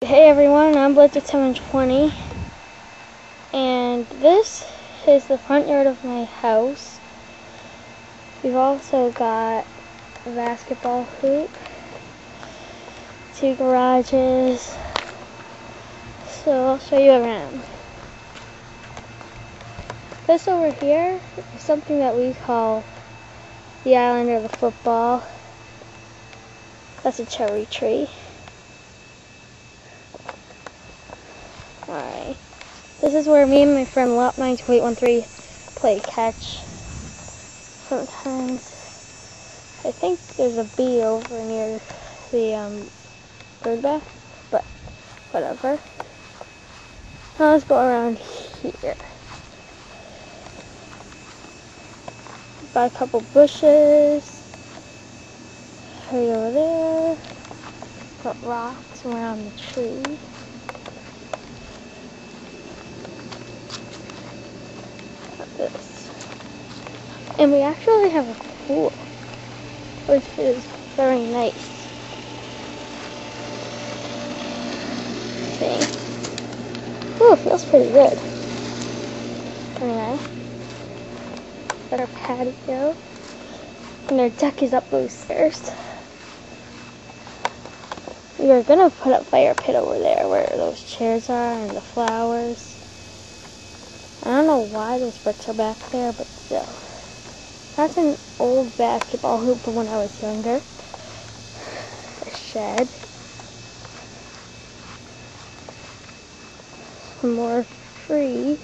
Hey everyone, I'm Blizzard720, and this is the front yard of my house. We've also got a basketball hoop, 2 garages, so I'll show you around. This over here is something that we call the island or the football. That's a cherry tree. Alright, this is where me and my friend Lot92813 play catch. Sometimes I think there's a bee over near the bird bath, but whatever. Now let's go around here. Got a couple bushes. Right over there. Got rocks around the tree. This. And we actually have a pool, which is very nice. See? Ooh, it feels pretty good. Very nice. Got our patio, and our deck is up those stairs. We are gonna put a fire pit over there where those chairs are and the flowers. I don't know why those bricks are back there, but still. That's an old basketball hoop from when I was younger. A shed. Some more trees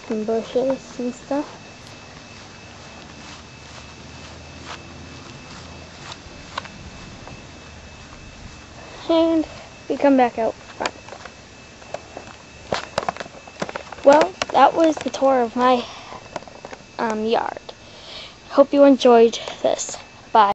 and bushes and stuff. And we come back out front. Well, that was the tour of my yard. Hope you enjoyed this.